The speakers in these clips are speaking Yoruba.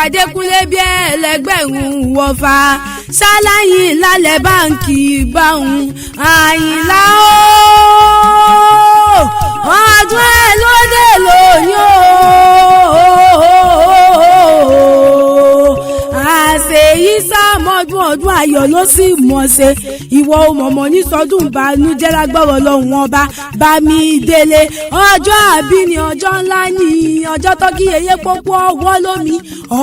Adékúnlé bí ẹlẹgbẹ̀rún wọ̀fà ṣáláyìn lálẹ́ báǹkì báhùn Àyìnlá ó ọdún ẹ̀ lóde lóyún àṣeyí sáàmọ́dún ọdún ayọ̀ ló sì mọ̀ ṣe ìwọ mọ̀mọ́ ní sọdún ìbànújẹ́ lágbọ́rọ̀ lọ́hùn ọba Bámidélé ọjọ́ àbí ni ọjọ́ ńlá ni ọjọ́ tọ́kí yeye pópó ọwọ́ lómi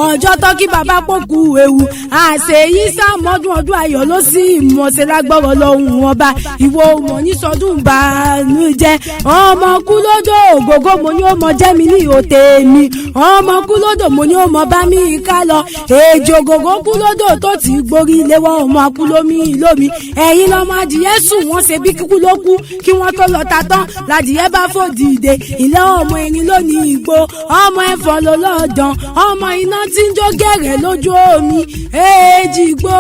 ọjọ́ tọ́kí bàbá pòkú ewu àṣeyí sáàmọ́dún ọdún ayọ̀ ló sì mọ̀ ṣe lágbọ́rọ̀ lọ́hùn ọba ìwọ mọ̀ ní sọdún ìbànújẹ́ ọmọ kú lódò ògógó mo ní ó mọ jẹ́ mi ní òtè mi ọmọ kú lódò mo ní ó mọ bá mi ká lọ èjò ògógó kú lódò tó ti gborí ilé wọn ọmọ akú lómi ẹ̀yin lọ́mọ adìyẹ sùn wọ́n ṣe bí kíkú ló kú kí wọ́n tó lọ ta tán ládìyẹ bá fò dìde ilé ọmọ erin lónìí igbó ọmọ ẹ̀fọ́ ló lọ́ọ̀dàn ọmọ iná tí ń jó gẹ̀rẹ̀ lójú omi èjì gbó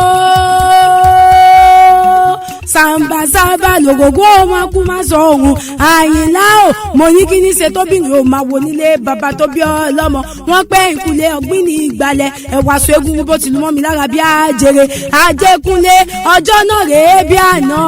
sàmbàsàbà lògògó ọmọ akú má sọ òun Àyìnlá ò mo ní kí ní ṣe tóbìnrin ò máa wo nílé bàbá tó bí ọlọ́mọ wọ́n pẹ́ ìkúlé ọ̀gbìn ní ìgbàlẹ̀ ẹ̀wà sọ egungun bó ti lù mọ́ mi lára bí àjèrè Adékúnlé ọjọ́ náà rèé bí àná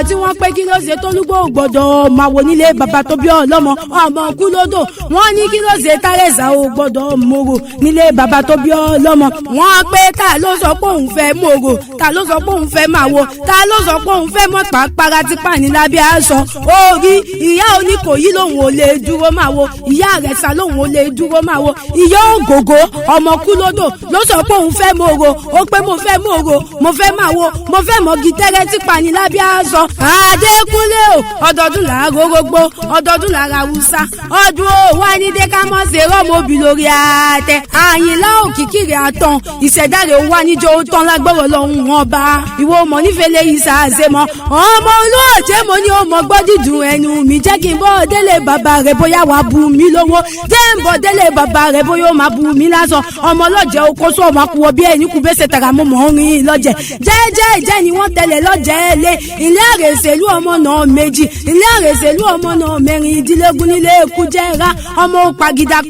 tí wọ́n pẹ́ kí ló ṣe tólúgbò gbọ́dọ̀ máa wo nílé bàbá tó bí ọlọ́mọ ọmọ kú lódò wọ́n ní kí ló ṣe tárẹ̀sà ò gbọ́dọ̀ mòrò nílé bàbá tó bí ọlọ́mọ wọ́n pẹ́ ta ló sọ pé òun fẹ́ mòrò ta ló sọ pé òun fẹ́ máa wo ta ló sọ pé òun fẹ́ mọ́ pàápàá ti pàní lábẹ́ aṣọ orí ìyá Oníkòyí lòun ò lè dúró máa wo ìyá Àrẹ̀sà lòun ò lè dúró máa wo ìyá Ògògó ọmọ kú lódò ló sọ pé òun fẹ́ mòrò ó pé mo fẹ́ mòrò mo fẹ́ máa wo mo fẹ́ mọ́ gítẹ́rẹ́ ti pàní lábẹ́ aṣọ Adékúnlé o ọdọọdún làá rórógbó ọdọọdún làá Haúsá ọdún ó wá ní dékámọ́ ṣe rọ́mọbì lórí àtẹ Àyìnlá òkìkí rẹ̀ àtàn ìṣẹ̀dá rẹ̀ wá níjọ́ ó tán lágbọ́rọ̀ lọ́hùn ọba ìwọ mọ̀ nífẹ̀ẹ́ lè yí sàáṣe mọ́ ọmọ olóòjé mo ní ọmọ gbọ́dídùn ẹnu mi jẹ́ kí n bọ́ délé bàbá rẹ̀ bóyá wàá bu mi lówó jẹ́ n bọ́ délé bàbá rẹ̀ bóyá ó máa bu mi lásán ọmọ ọlọ́jẹ̀ okòso ọmọ akúwọ́ bí ẹni kú bẹ́sẹ̀ tàrà mọ́ mọ́ rin lọ́jẹ̀ jẹ́jẹ́ ni wọ́n tẹ̀lé lọ́jẹ̀ lé ilé àrèsèlú ọmọ náà méjì ilé àrèsèlú ọmọ náà mẹ́rin ìdílégún nílé èkú jẹ́ra ọmọ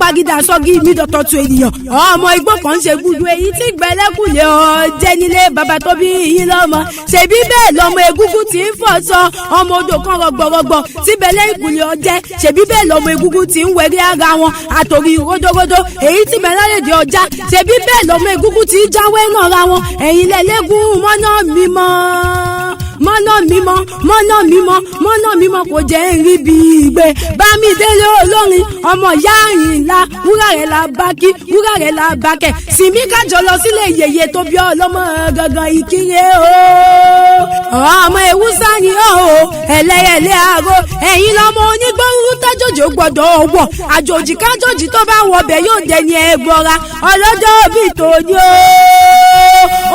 pàgídà sọ́gí mi dọ̀tọ̀ tu ènìyàn ọmọ igbó kan ṣe gbúdú èyí tí gbẹlẹ́kùlé ọ̀jẹ̀ nílé bàbá tó bí yín lọ́mọ ṣèbí bẹ́ẹ̀ lọ́mọ egúngún tí ń fọ̀ sọ ọmọ odò kan rọgbọrọgbọ síbẹ̀lẹ̀ ìkùlé ọjẹ́ ṣèbí bẹ́ẹ̀ lọ́mọ egúngún tí ń wẹ̀rí ara wọn àtòrí ródóródó èyí tí bẹ̀rẹ̀ lèdè ọjà ṣèbí bẹ́ẹ̀ lọ́mọ egúngún tí ń jáwé náà ra wọn ẹ̀yin lẹ́lẹ́gùn mọ́nà mímọ́ kò jẹ́ ìrì bí ìgbé Bámidélé olórin ọmọ ìyá Àyìnlá wúrà rẹ̀ la bá kí wúrà rẹ̀ la bá kẹ̀ sinmi kájọ lọ sílé yèyé tó bí ọlọ́mọ gangan ìkírè o ọmọ ewúsá ni ó ẹlẹ́yẹlé àárọ̀ ẹ̀yin lọ́mọ onígbóhùn tájòjò gbọ́dọ̀ wọ̀ àjòjì kájòjì tó bá wọ̀ bẹ̀ yóò dẹni ẹgbọ́ra ọlọ́jọ́ bí tòní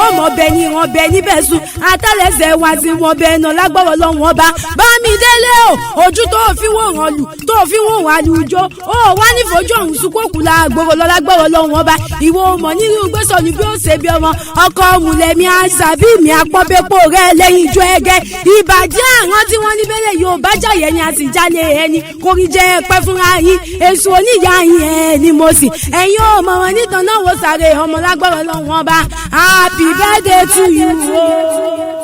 ó mọ̀ bẹ̀ ni wọ́n bẹ̀ níbẹ̀ sùn àtẹ́lẹsẹ̀ wá sí wọn bẹ̀ náà lágbọ́rọ̀ lọ́wọ́n bá Bámidélé o ojú tó fi wọ́n hàn lù tó fi wọ́n wà lùjọ́ ó wá ní fojú ọ̀hún sunkókù lágbọ́rọ̀ lágbọ́rọ̀ lọ́wọ́n bá ìwọ mọ̀ nínú gbèsò ní bí ó ṣe bí ọmọ ọkọ mùlẹ̀mí àṣàbí mi àpọ́nbẹ́pọ̀ rẹ̀ lẹ́yìn ìjọ ẹgẹ́ ìbàjẹ́ àwọn tí wọ́n níbẹ̀rẹ̀ yóò bá jàyẹ̀ ni àti jálè ẹni kórí jẹ́ pẹ́ fúnra yín èso oníyà yín ẹni mo sì ẹ̀yin ò mọ̀ wọn nítan náà wò sáré ọmọ lágbọ́rọ̀ lọ́wọ́n bá happy birthday to you.